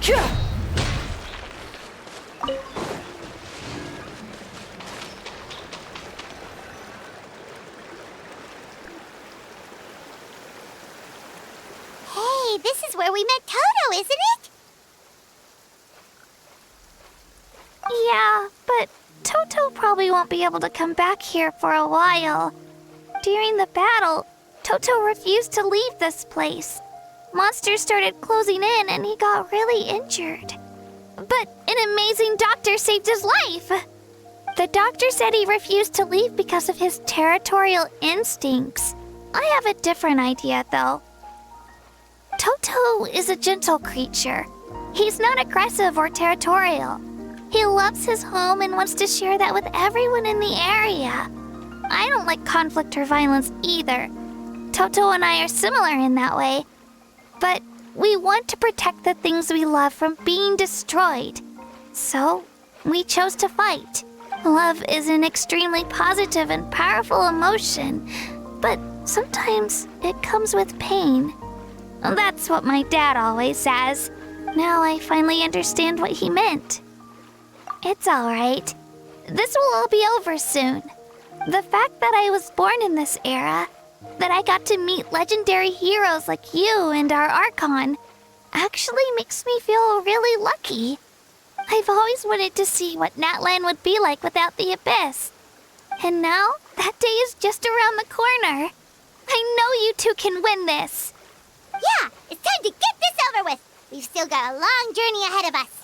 Hey, this is where we met Toto, isn't it? Yeah, but Toto probably won't be able to come back here for a while. During the battle, Toto refused to leave this place. Monsters started closing in and he got really injured. But an amazing doctor saved his life. The doctor said he refused to leave because of his territorial instincts. I have a different idea, though. Toto is a gentle creature. He's not aggressive or territorial. He loves his home and wants to share that with everyone in the area. I don't like conflict or violence either. Toto and I are similar in that way. But we want to protect the things we love from being destroyed. So, we chose to fight. Love is an extremely positive and powerful emotion, but sometimes it comes with pain. That's what my dad always says. Now I finally understand what he meant. It's all right. This will all be over soon. The fact that I was born in this era, that I got to meet legendary heroes like you and our Archon, actually makes me feel really lucky. I've always wanted to see what Natlan would be like without the Abyss. And now, that day is just around the corner. I know you two can win this. Yeah, it's time to get this over with. We've still got a long journey ahead of us.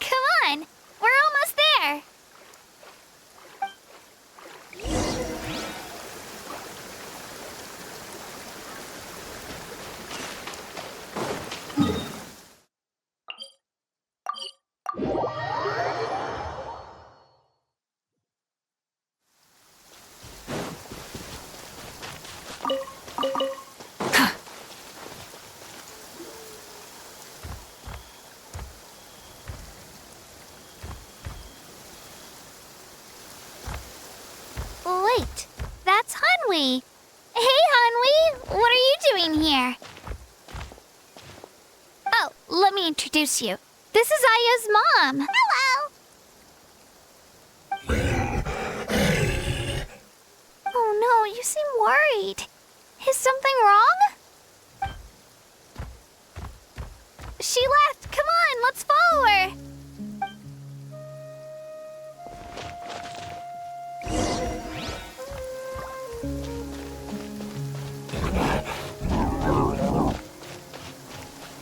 Come on, we're almost there. Wait, that's Hanwi. Hey, Hanwi, what are you doing here? Oh, let me introduce you. This is Aya's mom. Hello! Oh no, you seem worried. Is something wrong? She left. Come on, let's follow her.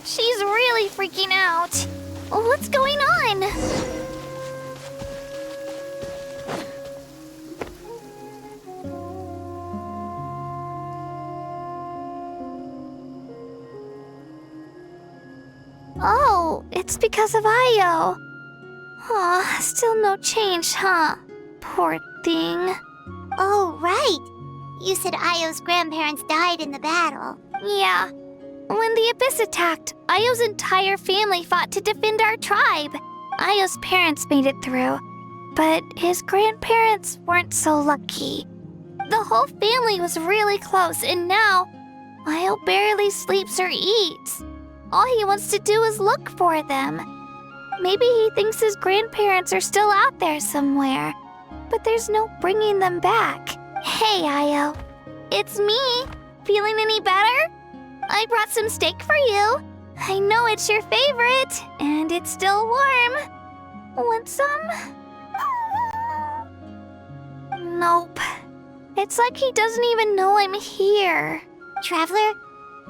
She's really freaking out. What's going on? Oh, it's because of Io. Aw, still no change, huh? Poor thing. Oh, right. You said Io's grandparents died in the battle. Yeah. When the Abyss attacked, Io's entire family fought to defend our tribe. Io's parents made it through, but his grandparents weren't so lucky. The whole family was really close, and now Io barely sleeps or eats. All he wants to do is look for them. Maybe he thinks his grandparents are still out there somewhere, but there's no bringing them back. Hey, Io. It's me. Feeling any better? I brought some steak for you. I know it's your favorite, and it's still warm. Want some? Nope. It's like he doesn't even know I'm here. Traveler,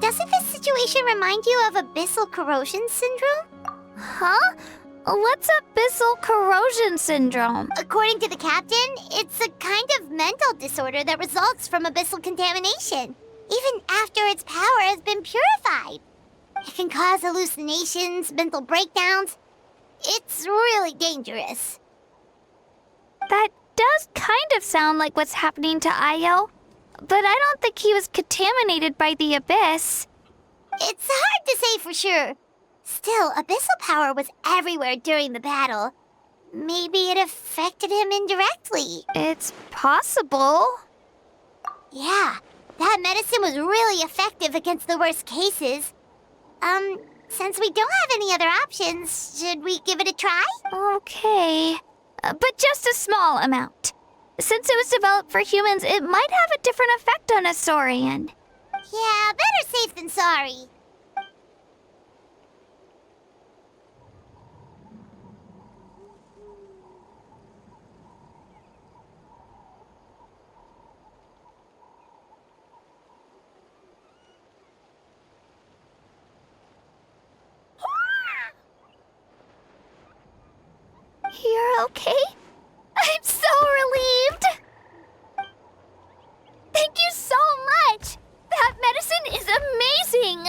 doesn't this situation remind you of abyssal corrosion syndrome? Huh? What's abyssal corrosion syndrome? According to the captain, it's a kind of mental disorder that results from abyssal contamination, even after its power has been purified. It can cause hallucinations, mental breakdowns. It's really dangerous. That does kind of sound like what's happening to Io, but I don't think he was contaminated by the Abyss. It's hard to say for sure. Still, abyssal power was everywhere during the battle. Maybe it affected him indirectly. It's possible. Yeah, that medicine was really effective against the worst cases. since we don't have any other options, should we give it a try? Okay. But just a small amount. Since it was developed for humans, it might have a different effect on a Saurian. Yeah, better safe than sorry. You're okay? I'm so relieved! Thank you so much! That medicine is amazing!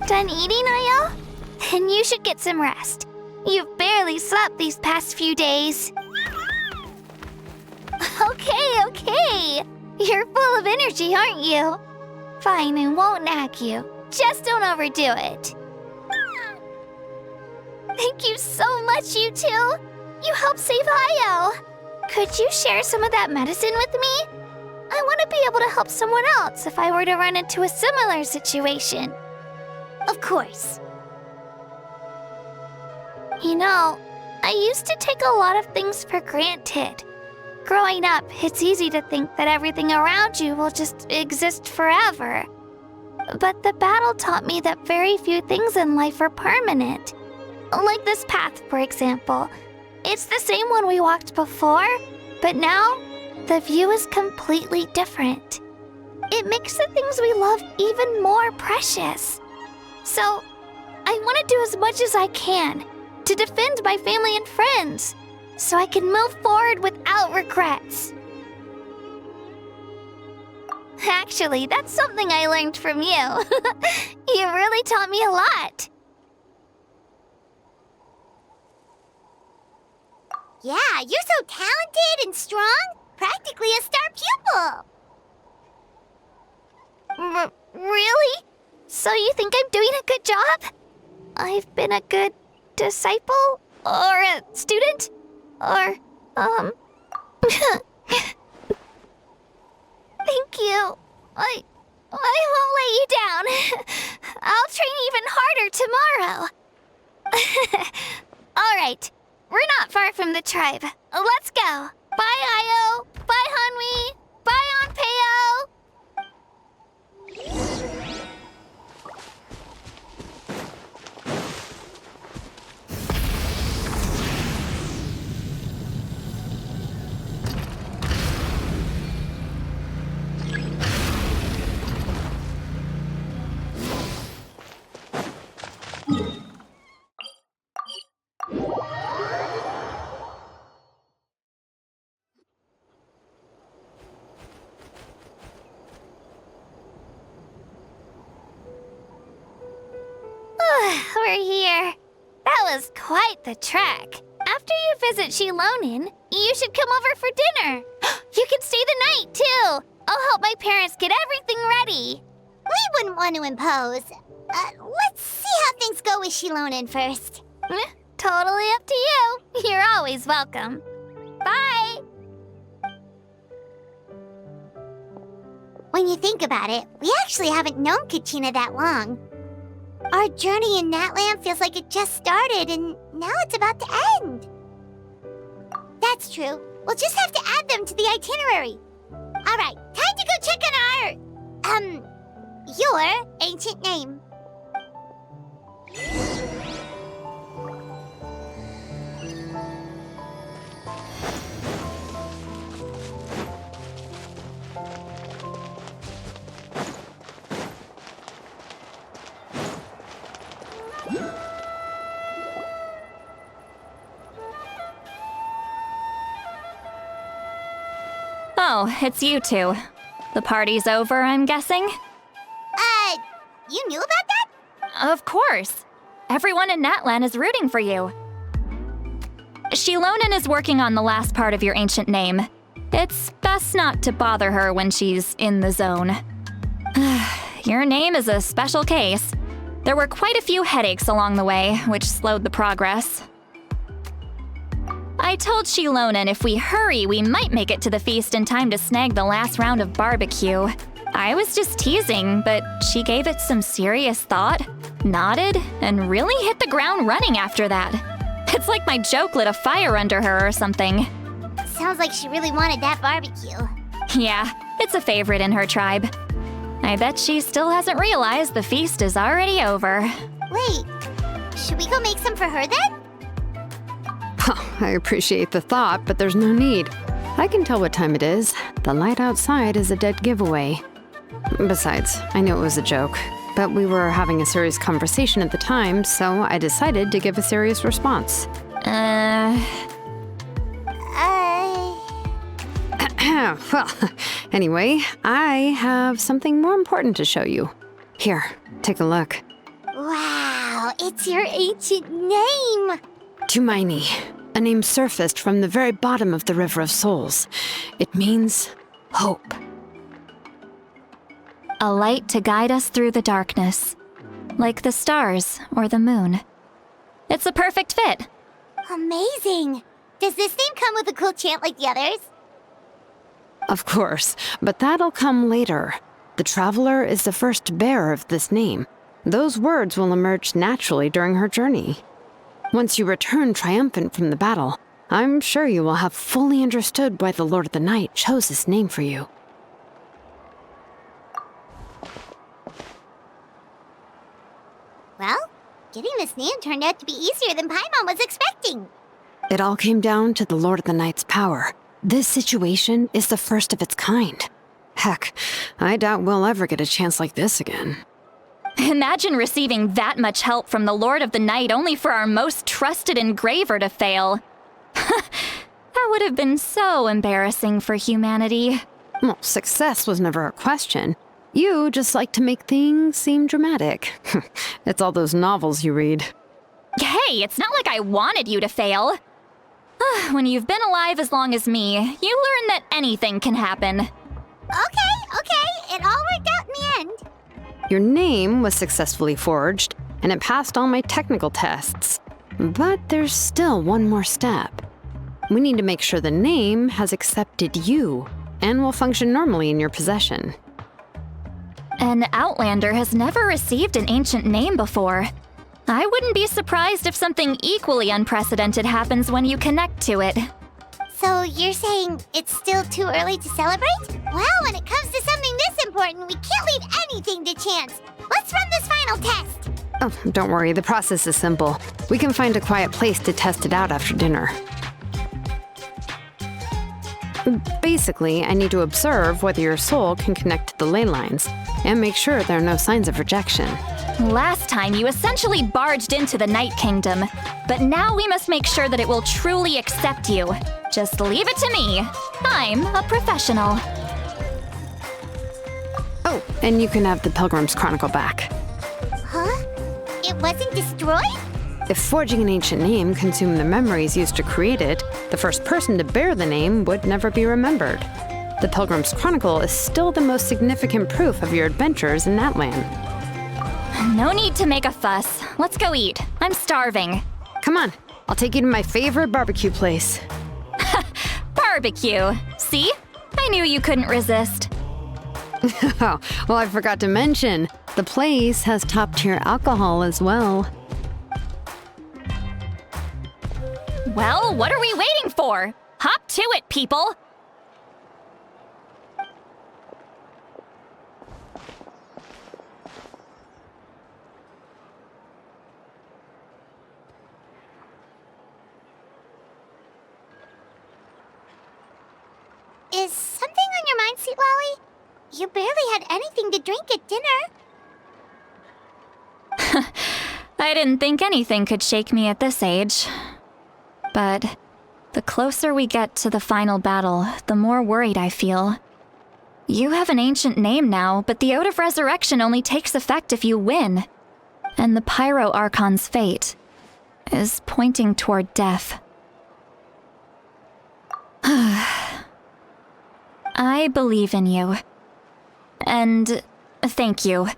Done eating, Ayo? Then you should get some rest. You've barely slept these past few days. Okay. You're full of energy, aren't you? Fine, I won't nag you. Just don't overdo it. Thank you so much, you two. You helped save Ayo. Could you share some of that medicine with me? I want to be able to help someone else if I were to run into a similar situation. Of course. You know, I used to take a lot of things for granted. Growing up, it's easy to think that everything around you will just exist forever. But the battle taught me that very few things in life are permanent. Like this path, for example. It's the same one we walked before, but now the view is completely different. It makes the things we love even more precious. So, I want to do as much as I can to defend my family and friends, so I can move forward without regrets. Actually, that's something I learned from you. You really taught me a lot. Yeah, you're so talented and strong. Practically a star pupil. Really? So you think I'm doing a good job? I've been a good disciple? Or a student? Or, Thank you. I won't let you down. I'll train even harder tomorrow. All right. We're not far from the tribe. Let's go. Bye, Ayo. Bye, Hanwi. Bye, Anpeo. We're here. That was quite the trek. After you visit Shilonin, you should come over for dinner. You can stay the night, too. I'll help my parents get everything ready. We wouldn't want to impose. Let's see how things go with Shilonin first. Totally up to you. You're always welcome. Bye. When you think about it, we actually haven't known Kachina that long. Our journey in Natlan feels like it just started, and now it's about to end. That's true. We'll just have to add them to the itinerary. All right, time to go check on your ancient name. Oh, it's you two. The party's over, I'm guessing? You knew about that? Of course. Everyone in Natlan is rooting for you. Shilonin is working on the last part of your ancient name. It's best not to bother her when she's in the zone. Your name is a special case. There were quite a few headaches along the way, which slowed the progress. I told Shilonin if we hurry, we might make it to the feast in time to snag the last round of barbecue. I was just teasing, but she gave it some serious thought, nodded, and really hit the ground running after that. It's like my joke lit a fire under her or something. Sounds like she really wanted that barbecue. Yeah, it's a favorite in her tribe. I bet she still hasn't realized the feast is already over. Wait, should we go make some for her then? I appreciate the thought, but there's no need. I can tell what time it is. The light outside is a dead giveaway. Besides, I knew it was a joke, but we were having a serious conversation at the time, so I decided to give a serious response. Well, anyway, I have something more important to show you. Here, take a look. Wow, it's your ancient name! Tumaini, a name surfaced from the very bottom of the River of Souls. It means hope. A light to guide us through the darkness, like the stars or the moon. It's a perfect fit. Amazing! Does this name come with a cool chant like the others? Of course, but that'll come later. The Traveler is the first bearer of this name. Those words will emerge naturally during her journey. Once you return triumphant from the battle, I'm sure you will have fully understood why the Lord of the Night chose this name for you. Well, getting this name turned out to be easier than Paimon was expecting. It all came down to the Lord of the Night's power. This situation is the first of its kind. Heck, I doubt we'll ever get a chance like this again. Imagine receiving that much help from the Lord of the Night only for our most trusted engraver to fail. That would have been so embarrassing for humanity. Well, success was never a question. You just like to make things seem dramatic. It's all those novels you read. Hey, it's not like I wanted you to fail. When you've been alive as long as me, you learn that anything can happen. Okay, it all worked out in the end. Your name was successfully forged, and it passed all my technical tests. But there's still one more step. We need to make sure the name has accepted you, and will function normally in your possession. An Outlander has never received an ancient name before. I wouldn't be surprised if something equally unprecedented happens when you connect to it. So you're saying it's still too early to celebrate? Well, when it comes to something this important, we can't leave anything to chance. Let's run this final test. Oh, don't worry, the process is simple. We can find a quiet place to test it out after dinner. Basically, I need to observe whether your soul can connect to the ley lines, and make sure there are no signs of rejection. Last time, you essentially barged into the Night Kingdom, but now we must make sure that it will truly accept you. Just leave it to me. I'm a professional. Oh, and you can have the Pilgrim's Chronicle back. Huh? It wasn't destroyed? If forging an ancient name consumed the memories used to create it, the first person to bear the name would never be remembered. The Pilgrim's Chronicle is still the most significant proof of your adventures in Natlan. No need to make a fuss. Let's go eat. I'm starving. Come on, I'll take you to my favorite barbecue place. Barbecue. See? I knew you couldn't resist. Oh, well, I forgot to mention, the place has top-tier alcohol as well. Well, what are we waiting for? Hop to it, people! Is something on your mind, Sweet Lolly? You barely had anything to drink at dinner. I didn't think anything could shake me at this age. But the closer we get to the final battle, the more worried I feel. You have an ancient name now, but the Oath of Resurrection only takes effect if you win. And the Pyro Archon's fate is pointing toward death. I believe in you. And thank you.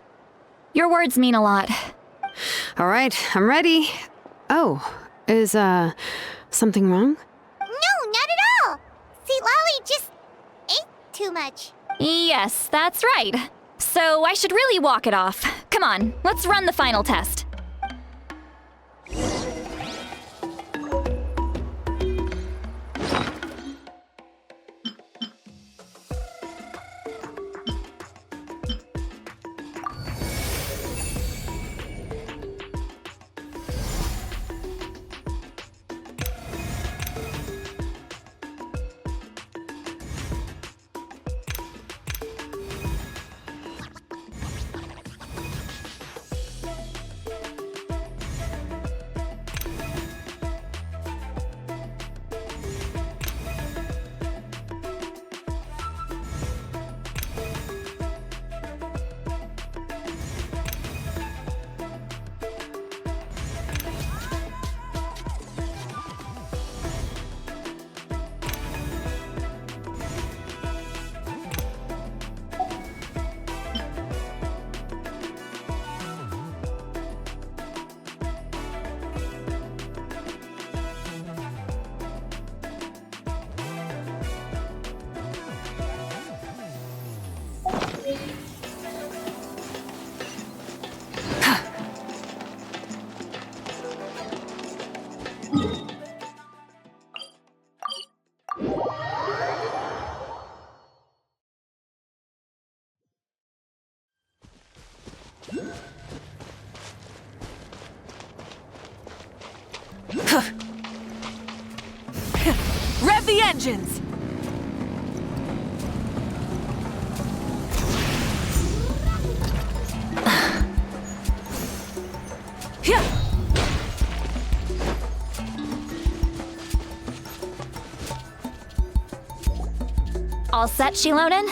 Your words mean a lot. All right, I'm ready. Oh, is, something wrong? No, not at all. Sweet Lolly just ate too much. Yes, that's right. So I should really walk it off. Come on, let's run the final test. Rev the engines! All set, Shilonen?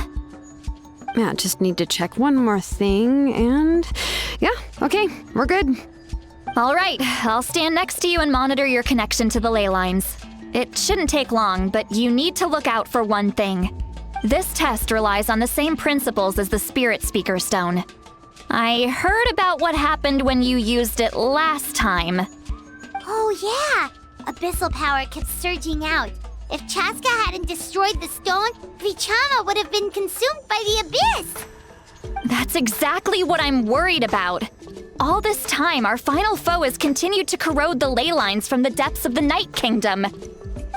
Yeah, just need to check one more thing, and yeah, okay, we're good. All right, I'll stand next to you and monitor your connection to the ley lines. It shouldn't take long, but you need to look out for one thing. This test relies on the same principles as the Spirit Speaker Stone. I heard about what happened when you used it last time. Oh yeah! Abyssal power kept surging out. If Chaska hadn't destroyed the stone, Vichama would have been consumed by the abyss! That's exactly what I'm worried about. All this time, our final foe has continued to corrode the ley lines from the depths of the Night Kingdom.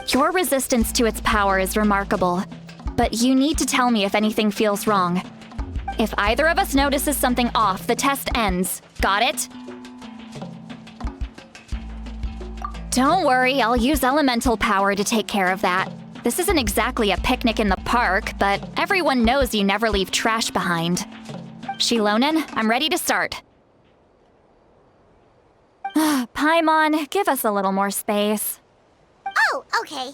Your resistance to its power is remarkable, but you need to tell me if anything feels wrong. If either of us notices something off, the test ends. Got it? Don't worry, I'll use elemental power to take care of that. This isn't exactly a picnic in the park, but everyone knows you never leave trash behind. Shilonen, I'm ready to start. Paimon, give us a little more space. Oh, okay.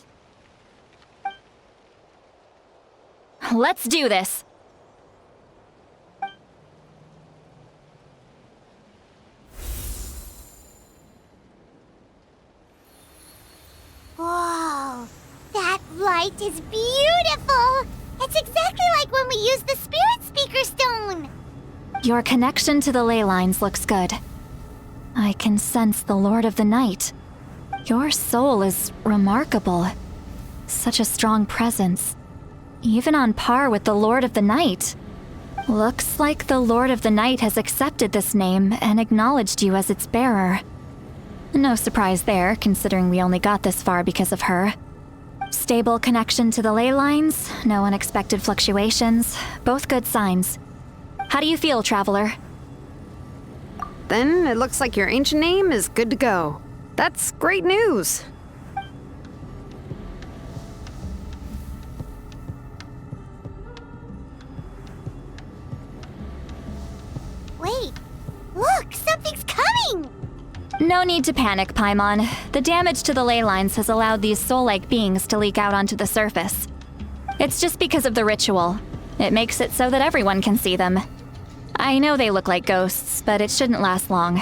Let's do this. Whoa, that light is beautiful! It's exactly like when we used the Spirit Speaker Stone! Your connection to the ley lines looks good. I can sense the Lord of the Night. Your soul is remarkable. Such a strong presence. Even on par with the Lord of the Night. Looks like the Lord of the Night has accepted this name and acknowledged you as its bearer. No surprise there, considering we only got this far because of her. Stable connection to the ley lines, no unexpected fluctuations, both good signs. How do you feel, Traveler? Then it looks like your ancient name is good to go. That's great news. Wait, look, something's coming! No need to panic, Paimon. The damage to the ley lines has allowed these soul-like beings to leak out onto the surface. It's just because of the ritual. It makes it so that everyone can see them. I know they look like ghosts, but it shouldn't last long.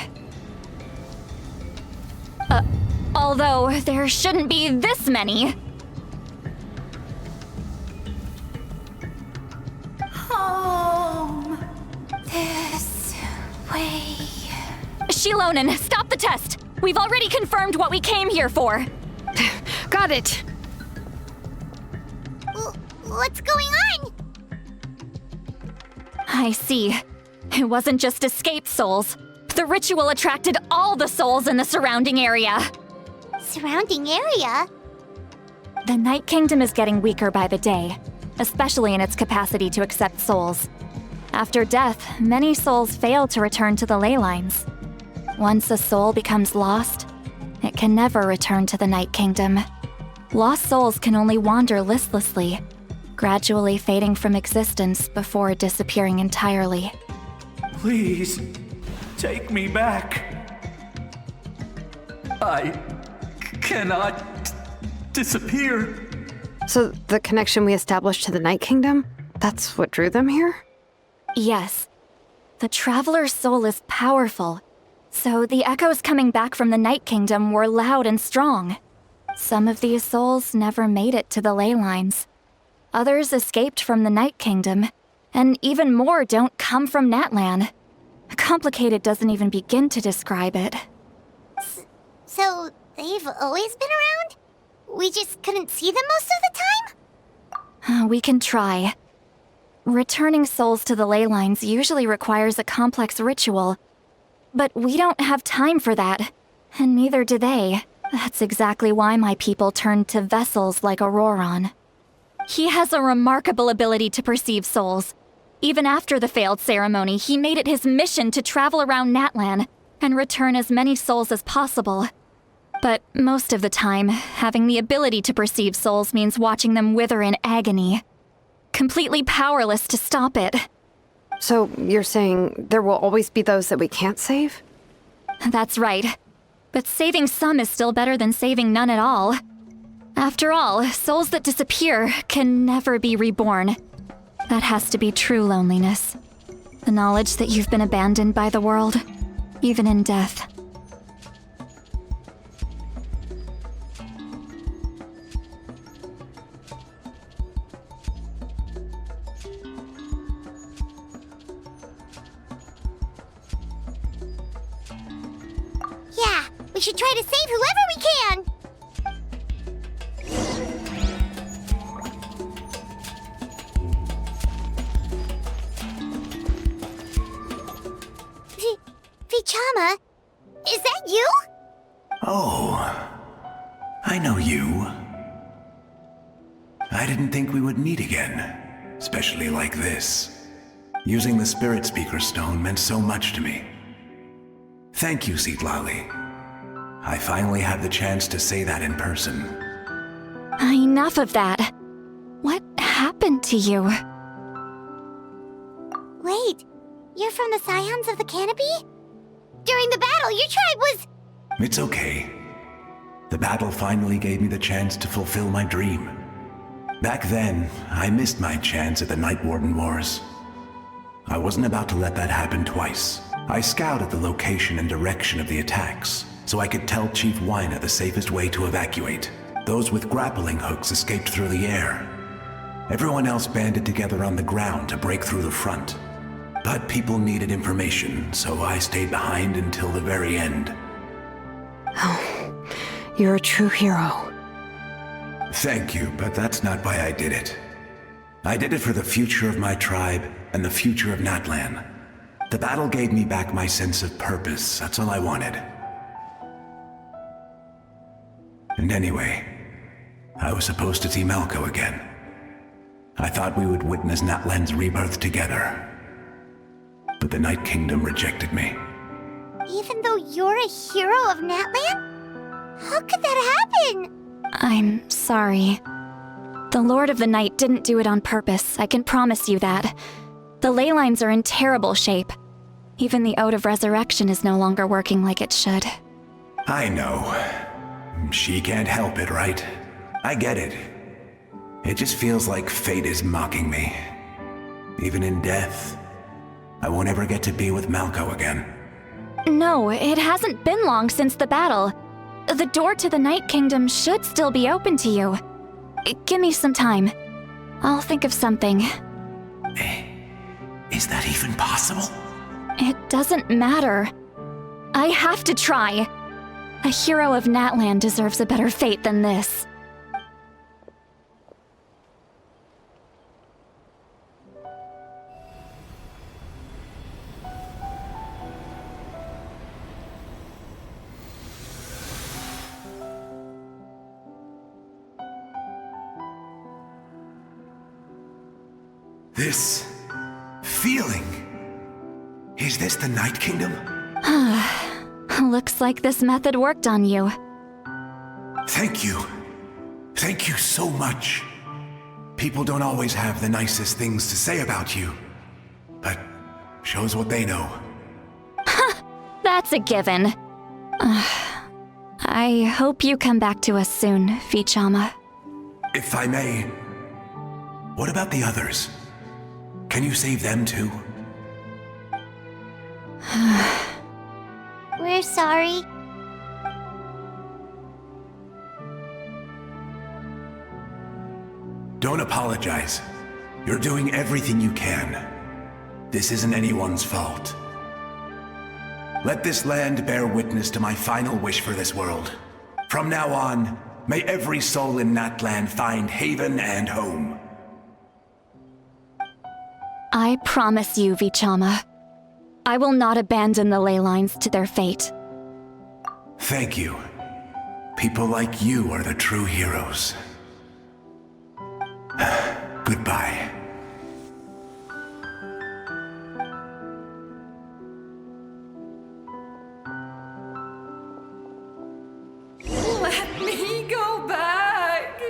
Although there shouldn't be this many. Home. This way. Shilonen, stop the test! We've already confirmed what we came here for. Got it. What's going on? I see. It wasn't just escaped souls. The ritual attracted all the souls in the surrounding area. Surrounding area? The Night Kingdom is getting weaker by the day, especially in its capacity to accept souls. After death, many souls fail to return to the ley lines. Once a soul becomes lost, it can never return to the Night Kingdom. Lost souls can only wander listlessly, gradually fading from existence before disappearing entirely. Please, take me back. I cannot disappear. So the connection we established to the Night Kingdom, that's what drew them here? Yes. The Traveler's soul is powerful, so the echoes coming back from the Night Kingdom were loud and strong. Some of these souls never made it to the ley lines. Others escaped from the Night Kingdom, and even more don't come from Natlan. Complicated doesn't even begin to describe it. So, they've always been around? We just couldn't see them most of the time? We can try. Returning souls to the ley lines usually requires a complex ritual, but we don't have time for that, and neither do they. That's exactly why my people turned to vessels like Auroron. He has a remarkable ability to perceive souls. Even after the failed ceremony, he made it his mission to travel around Natlan and return as many souls as possible. But most of the time, having the ability to perceive souls means watching them wither in agony. Completely powerless to stop it. So you're saying there will always be those that we can't save? That's right. But saving some is still better than saving none at all. After all, souls that disappear can never be reborn. That has to be true loneliness. The knowledge that you've been abandoned by the world, even in death. Yeah, we should try to save whoever we can! Vichama, is that you? Oh, I know you. I didn't think we would meet again, especially like this. Using the Spirit Speaker Stone meant so much to me. Thank you, Seatlali. I finally had the chance to say that in person. Enough of that. What happened to you? Wait, you're from the Scions of the Canopy? During the battle, your tribe was... It's okay. The battle finally gave me the chance to fulfill my dream. Back then, I missed my chance at the Night Warden Wars. I wasn't about to let that happen twice. I scouted the location and direction of the attacks, so I could tell Chief Wyna the safest way to evacuate. Those with grappling hooks escaped through the air. Everyone else banded together on the ground to break through the front. But people needed information, so I stayed behind until the very end. Oh, you're a true hero. Thank you, but that's not why I did it. I did it for the future of my tribe and the future of Natlan. The battle gave me back my sense of purpose, that's all I wanted. And anyway, I was supposed to see Malco again. I thought we would witness Natlan's rebirth together. But the Night Kingdom rejected me. Even though you're a hero of Natlan? How could that happen? I'm sorry. The Lord of the Night didn't do it on purpose, I can promise you that. The ley lines are in terrible shape. Even the Ode of Resurrection is no longer working like it should. I know. She can't help it, right? I get it. It just feels like fate is mocking me. Even in death, I won't ever get to be with Malco again. No, it hasn't been long since the battle. The door to the Night Kingdom should still be open to you. Give me some time. I'll think of something. Is that even possible? It doesn't matter. I have to try. A hero of Natlan deserves a better fate than this. This feeling. Is this the Night Kingdom? Looks like this method worked on you. Thank you. Thank you so much. People don't always have the nicest things to say about you, but shows what they know. That's a given. I hope you come back to us soon, Vichama. If I may, what about the others? Can you save them too? We're sorry. Don't apologize. You're doing everything you can. This isn't anyone's fault. Let this land bear witness to my final wish for this world. From now on, may every soul in Natlan find haven and home. I promise you, Vichama. I will not abandon the ley lines to their fate. Thank you. People like you are the true heroes. Goodbye. Let me go back.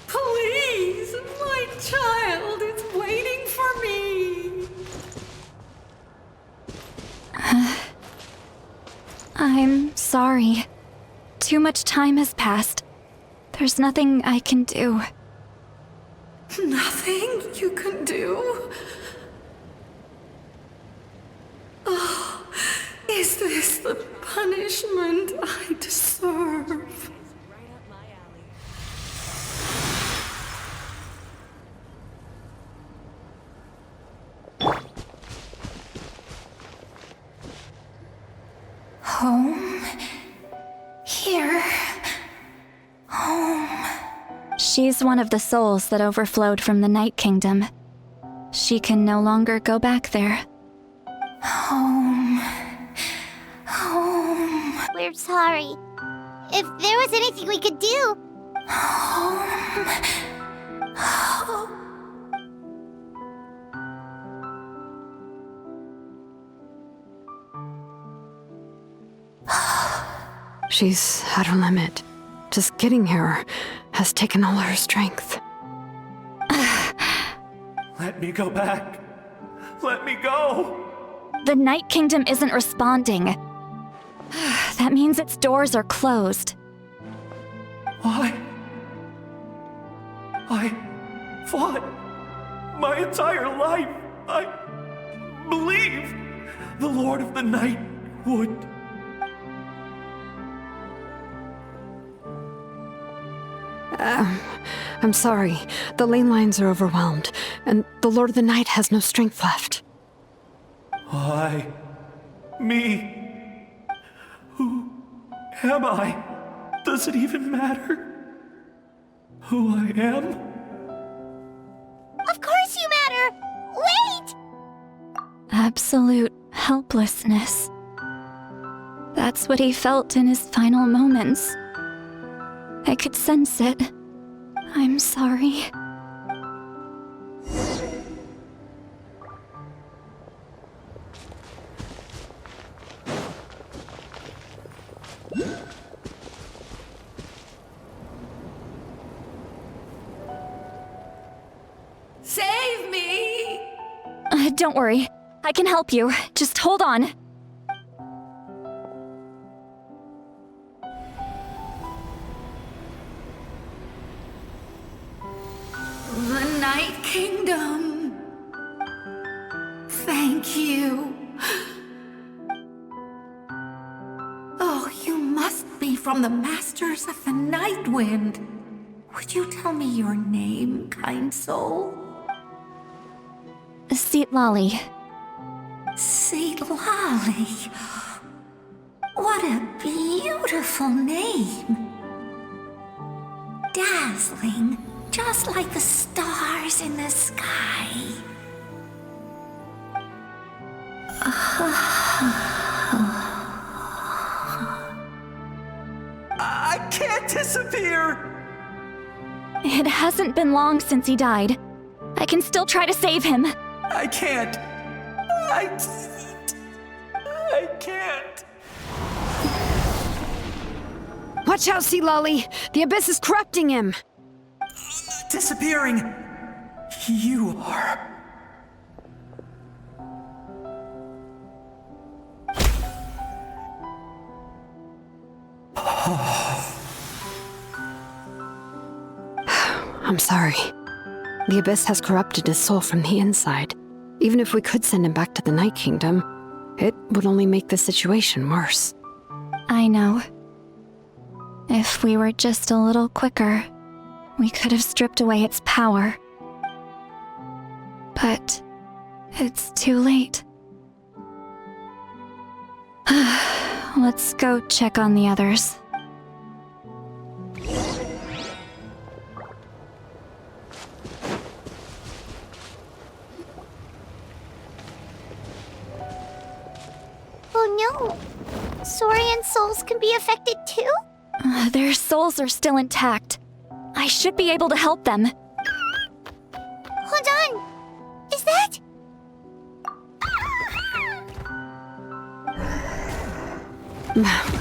Please, my child is waiting for me. I'm sorry. Too much time has passed. There's nothing I can do. Nothing you can do? Oh, is this the punishment I deserve? Home? Here? Home? She's one of the souls that overflowed from the Night Kingdom. She can no longer go back there. Home. Home. We're sorry. If there was anything we could do. Home. Home. She's at her limit. Just getting here has taken all her strength. Let me go back. Let me go. The Night Kingdom isn't responding. That means its doors are closed. I fought my entire life. I believed the Lord of the Night would. I'm sorry. The lane lines are overwhelmed, and the Lord of the Night has no strength left. Me. Who am I? Does it even matter who I am? Of course you matter! Wait! Absolute helplessness. That's what he felt in his final moments. I could sense it. I'm sorry. Save me! Don't worry. I can help you. Just hold on. The Night Kingdom. Thank you. Oh, you must be from the Masters of the Night Wind. Would you tell me your name, kind soul? Lolly. Lolly. What a beautiful name. Dazzling, just like the stars in the sky. I can't disappear! It hasn't been long since he died. I can still try to save him. I can't. I can't. Watch out, Sea Lolly! The Abyss is corrupting him! Disappearing. You are. I'm sorry. The Abyss has corrupted his soul from the inside. Even if we could send him back to the Night Kingdom, it would only make the situation worse. I know. If we were just a little quicker, we could have stripped away its power. But it's too late. Let's go check on the others. Oh no! Saurian souls can be affected too? Their souls are still intact. I should be able to help them. Hold on! Is that?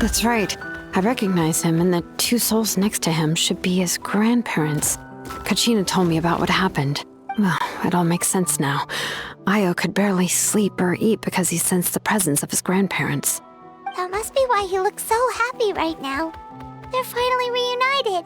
That's right. I recognize him, and the two souls next to him should be his grandparents. Kachina told me about what happened. Well, it all makes sense now. Io could barely sleep or eat because he sensed the presence of his grandparents. That must be why he looks so happy right now. They're finally reunited.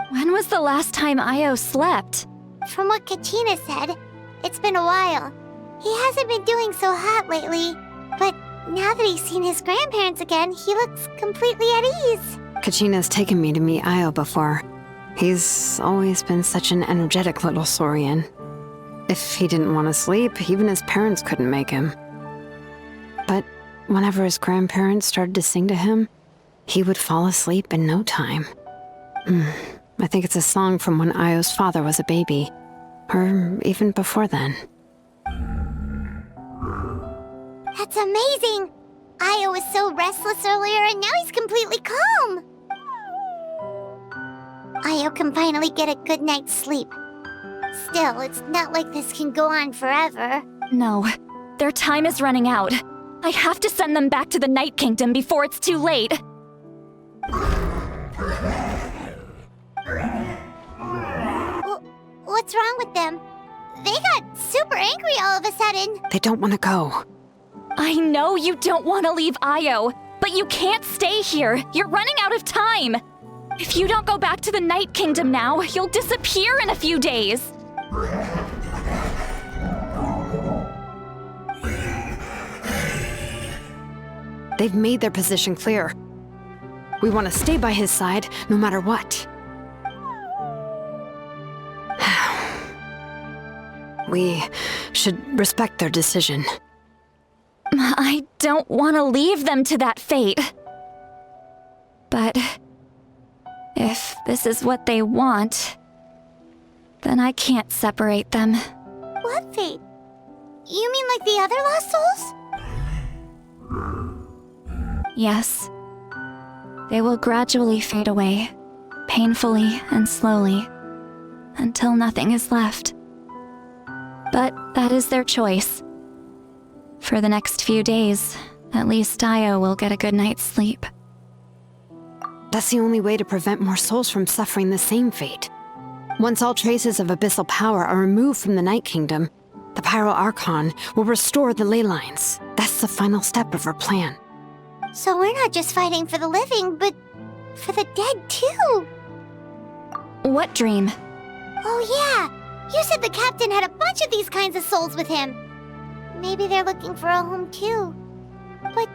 When was the last time Io slept? From what Kachina said, it's been a while. He hasn't been doing so hot lately, but now that he's seen his grandparents again, he looks completely at ease. Kachina's taken me to meet Io before. He's always been such an energetic little Saurian. If he didn't want to sleep, even his parents couldn't make him. But whenever his grandparents started to sing to him, he would fall asleep in no time. I think it's a song from when Io's father was a baby, or even before then. That's amazing! Io was so restless earlier and now he's completely calm! Io can finally get a good night's sleep. Still, it's not like this can go on forever. No, their time is running out. I have to send them back to the Night Kingdom before it's too late. What's wrong with them? They got super angry all of a sudden. They don't want to go. I know you don't want to leave Io, but you can't stay here. You're running out of time. If you don't go back to the Night Kingdom now, you'll disappear in a few days. They've made their position clear. We want to stay by his side, no matter what. We should respect their decision. I don't want to leave them to that fate. But if this is what they want, then I can't separate them. What fate? You mean like the other lost souls? Yes. They will gradually fade away, painfully and slowly, until nothing is left. But that is their choice. For the next few days, at least Io will get a good night's sleep. That's the only way to prevent more souls from suffering the same fate. Once all traces of abyssal power are removed from the Night Kingdom, the Pyro Archon will restore the ley lines. That's the final step of our plan. So we're not just fighting for the living, but for the dead too. What dream? Oh yeah! You said the captain had a bunch of these kinds of souls with him. Maybe they're looking for a home too. But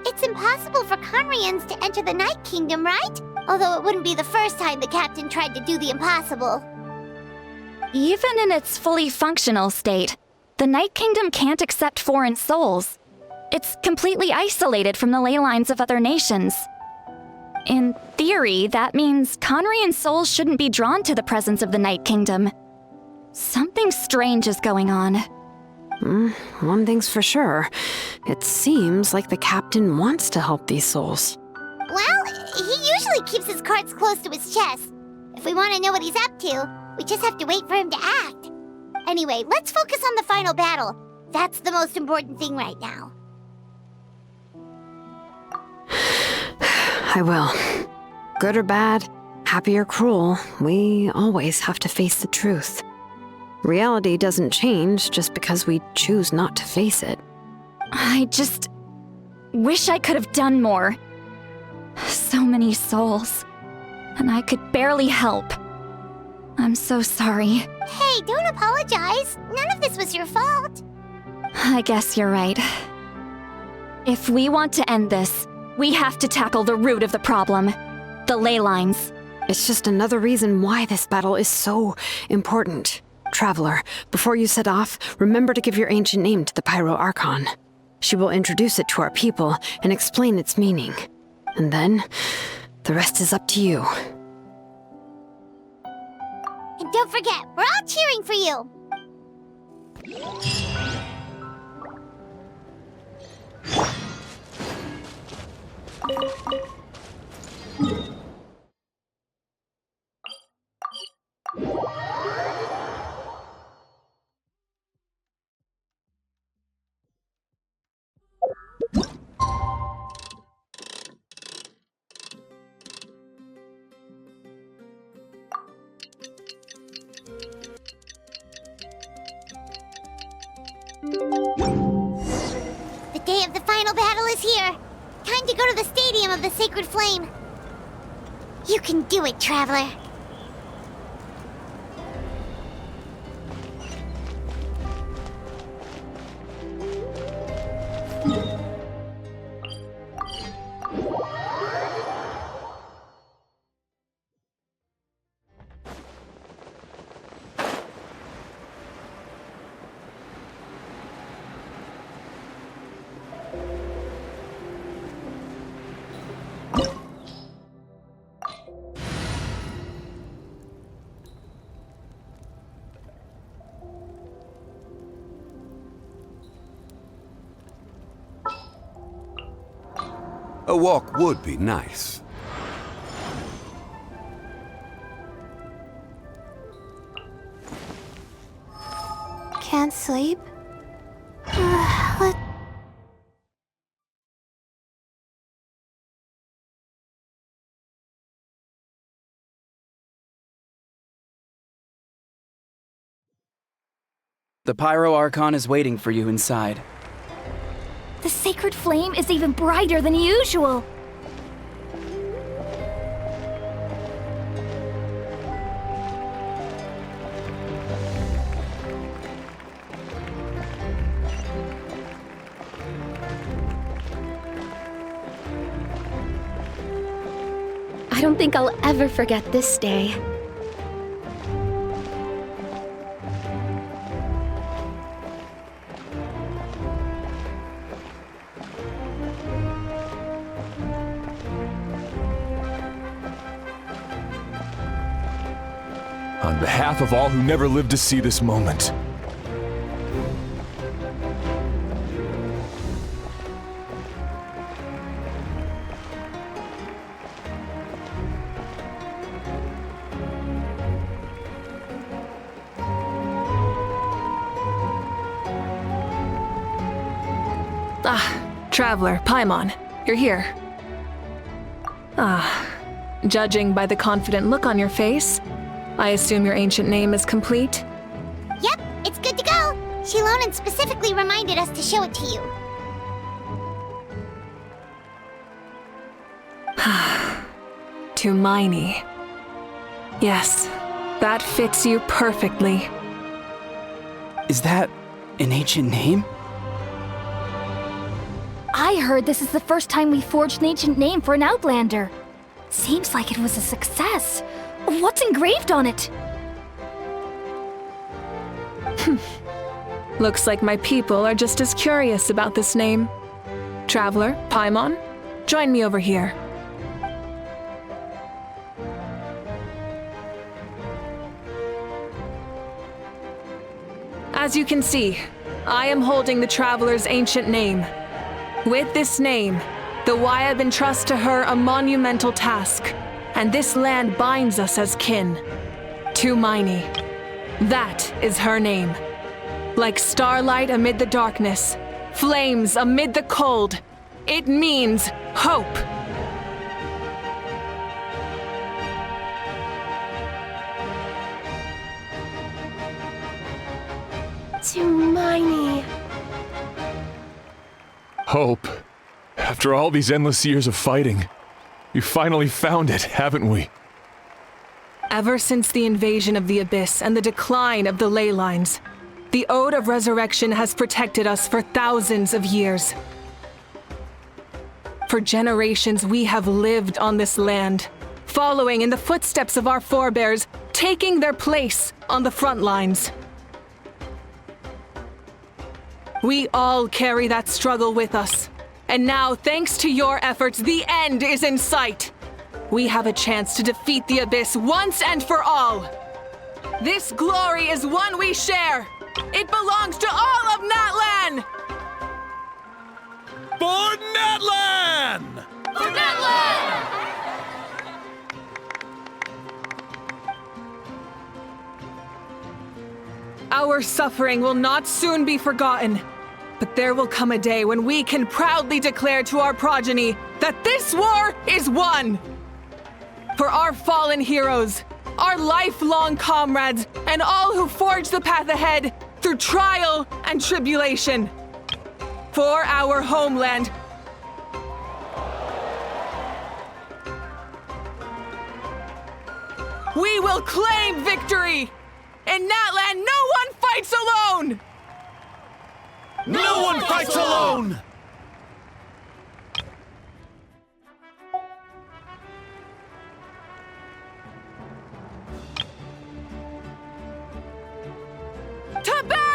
it's impossible for Conrians to enter the Night Kingdom, right? Although it wouldn't be the first time the captain tried to do the impossible. Even in its fully functional state, the Night Kingdom can't accept foreign souls. It's completely isolated from the ley lines of other nations. In theory, that means Conrian souls shouldn't be drawn to the presence of the Night Kingdom. Something strange is going on. One thing's for sure. It seems like the captain wants to help these souls. Well, he usually keeps his cards close to his chest. If we want to know what he's up to, we just have to wait for him to act. Anyway, let's focus on the final battle. That's the most important thing right now. I will. Good or bad, happy or cruel, we always have to face the truth. Reality doesn't change just because we choose not to face it. I just wish I could have done more. So many souls, and I could barely help. I'm so sorry. Hey, don't apologize. None of this was your fault. I guess you're right. If we want to end this, we have to tackle the root of the problem, the ley lines. It's just another reason why this battle is so important. Traveler, before you set off, remember to give your ancient name to the Pyro Archon. She will introduce it to our people and explain its meaning. And then, the rest is up to you. And don't forget, we're all cheering for you. The day of the final battle is here. Time to go to the Stadium of the Sacred Flame. You can do it, Traveler. A walk would be nice. Can't sleep? The Pyro Archon is waiting for you inside. The sacred flame is even brighter than usual. I don't think I'll ever forget this day. On behalf of all who never lived to see this moment. Traveler, Paimon, you're here. Judging by the confident look on your face, I assume your ancient name is complete? Yep, it's good to go. Shilonan specifically reminded us to show it to you. To Miney. Yes, that fits you perfectly. Is that an ancient name? I heard this is the first time we forged an ancient name for an Outlander. Seems like it was a success. What's engraved on it? Looks like my people are just as curious about this name. Traveler, Paimon, join me over here. As you can see, I am holding the Traveler's ancient name. With this name, the Wyab entrusts to her a monumental task, and this land binds us as kin. To Miney. That is her name. Like starlight amid the darkness, flames amid the cold, it means hope. To Miney. Hope. After all these endless years of fighting, we finally found it, haven't we? Ever since the invasion of the Abyss and the decline of the ley lines, the Ode of Resurrection has protected us for thousands of years. For generations, we have lived on this land, following in the footsteps of our forebears, taking their place on the front lines. We all carry that struggle with us. And now, thanks to your efforts, the end is in sight. We have a chance to defeat the Abyss once and for all. This glory is one we share. It belongs to all of Natlan! For Natlan! For Natlan! Our suffering will not soon be forgotten. But there will come a day when we can proudly declare to our progeny that this war is won! For our fallen heroes, our lifelong comrades, and all who forge the path ahead through trial and tribulation. For our homeland. We will claim victory! In Natlan, no one fights alone! No one fights alone! To battle!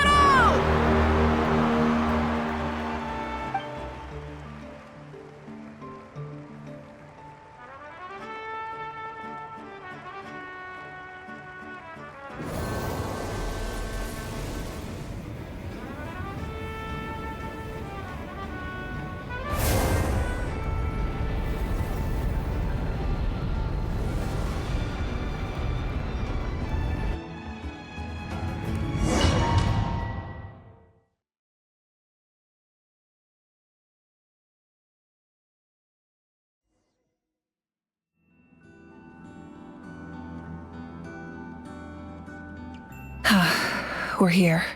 We're here.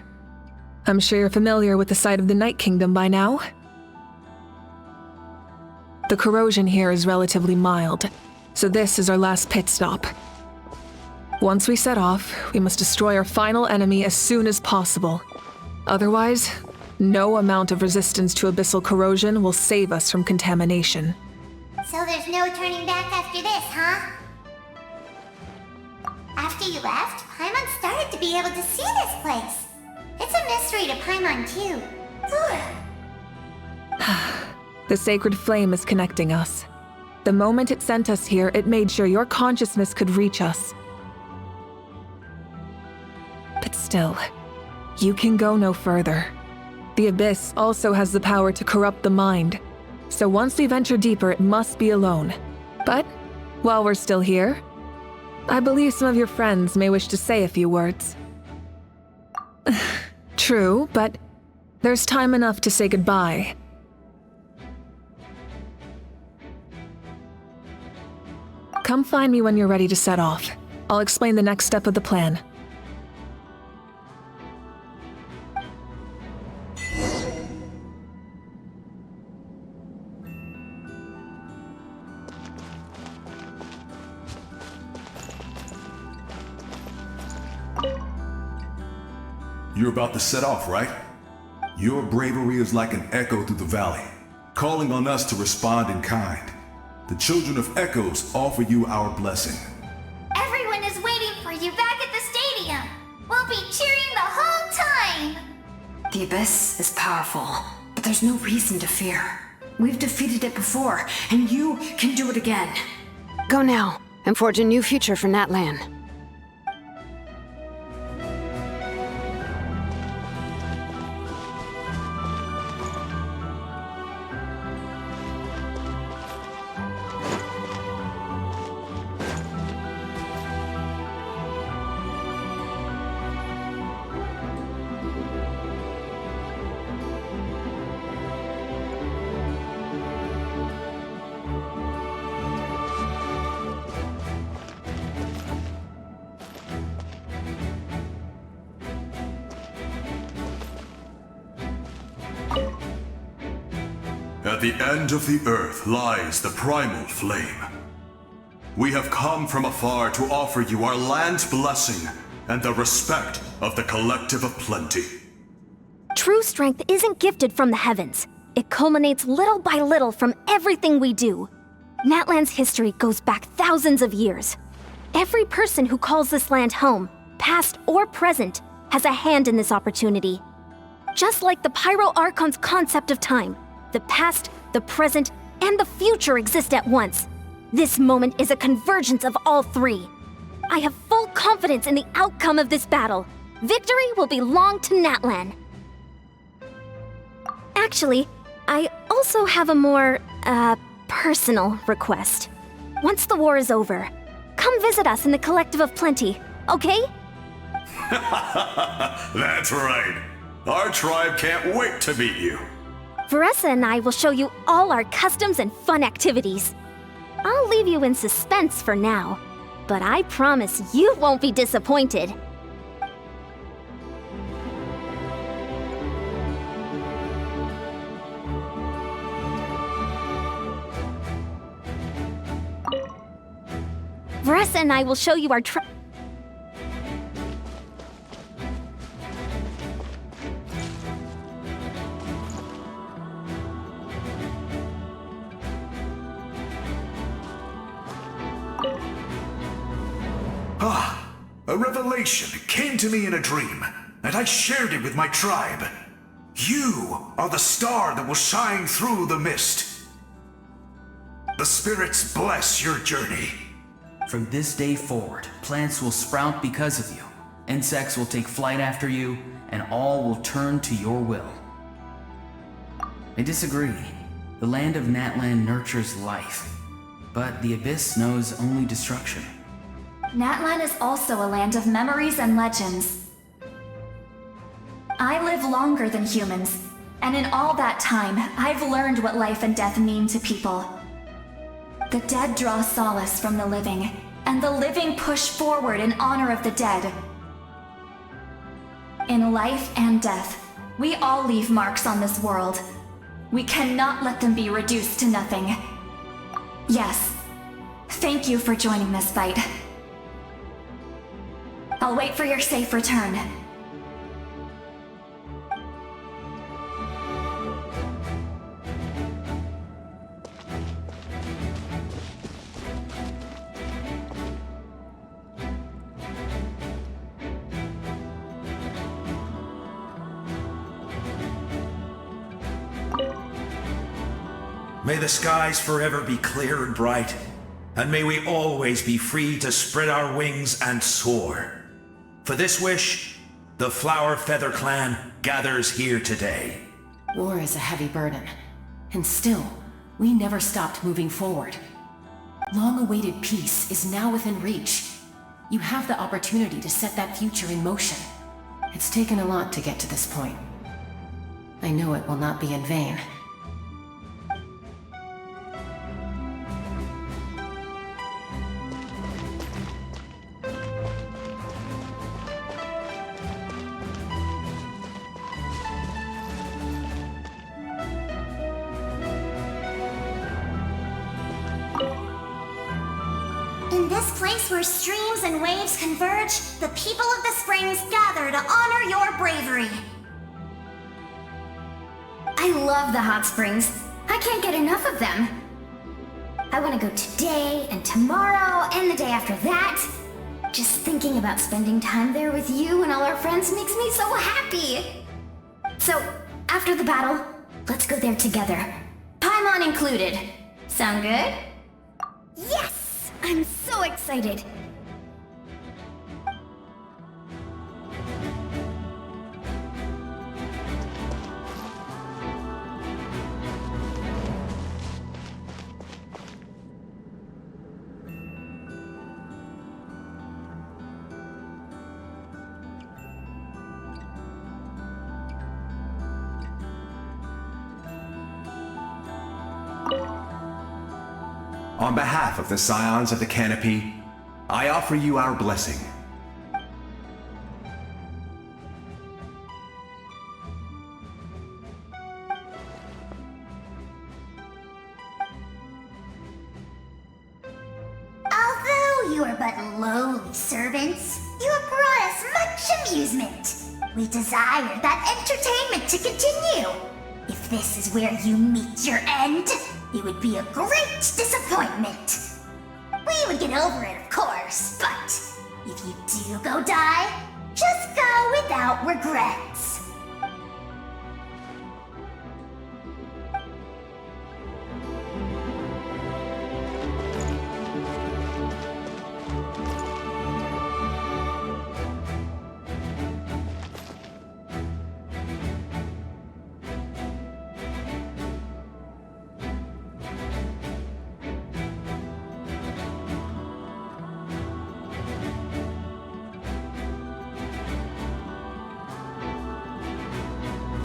I'm sure you're familiar with the site of the Night Kingdom by now. The corrosion here is relatively mild, so this is our last pit stop. Once we set off, we must destroy our final enemy as soon as possible. Otherwise, no amount of resistance to abyssal corrosion will save us from contamination. So there's no turning back after this, huh? After you left, Paimon started to be able to see this place. It's a mystery to Paimon, too. The sacred flame is connecting us. The moment it sent us here, it made sure your consciousness could reach us. But still, you can go no further. The Abyss also has the power to corrupt the mind. So once we venture deeper, it must be alone. But while we're still here, I believe some of your friends may wish to say a few words. True, but there's time enough to say goodbye. Come find me when you're ready to set off. I'll explain the next step of the plan. You're about to set off, right? Your bravery is like an echo through the valley, calling on us to respond in kind. The children of Echoes offer you our blessing. Everyone is waiting for you back at the stadium. We'll be cheering the whole time. The Abyss is powerful, but there's no reason to fear. We've defeated it before, and you can do it again. Go now, and forge a new future for Natlan. the end of the earth lies the primal flame. We have come from afar to offer you our land's blessing and the respect of the Collective of Plenty. True strength isn't gifted from the heavens. It culminates little by little from everything we do. Natlan's history goes back thousands of years. Every person who calls this land home, past or present, has a hand in this opportunity. Just like the Pyro Archon's concept of time, the past, the present, and the future exist at once. This moment is a convergence of all three. I have full confidence in the outcome of this battle. Victory will belong to Natlan. Actually, I also have a more, personal request. Once the war is over, come visit us in the Collective of Plenty, okay? That's right. Our tribe can't wait to meet you. Veressa and I will show you all our customs and fun activities. I'll leave you in suspense for now, but I promise you won't be disappointed. Veressa and I will show you our A revelation came to me in a dream, and I shared it with my tribe. You are the star that will shine through the mist. The spirits bless your journey. From this day forward, plants will sprout because of you, insects will take flight after you, and all will turn to your will. I disagree. The land of Natlan nurtures life, but the Abyss knows only destruction. Natlan is also a land of memories and legends. I live longer than humans, and in all that time, I've learned what life and death mean to people. The dead draw solace from the living, and the living push forward in honor of the dead. In life and death, we all leave marks on this world. We cannot let them be reduced to nothing. Yes, thank you for joining this fight. I'll wait for your safe return. May the skies forever be clear and bright, and may we always be free to spread our wings and soar. For this wish, the Flower Feather Clan gathers here today. War is a heavy burden, and still, we never stopped moving forward. Long-awaited peace is now within reach. You have the opportunity to set that future in motion. It's taken a lot to get to this point. I know it will not be in vain. In this place where streams and waves converge, the people of the springs gather to honor your bravery. I love the hot springs. I can't get enough of them. I want to go today and tomorrow and the day after that. Just thinking about spending time there with you and all our friends makes me so happy. So, after the battle, let's go there together. Paimon included. Sound good? Yes! I'm so excited! On behalf of the Scions of the Canopy, I offer you our blessing. you are but lowly servants, you have brought us much amusement. We desire that entertainment to continue. If this is where you meet your end, it would be a great disappointment. We would get over it, of course, but if you do go die, just go without regrets.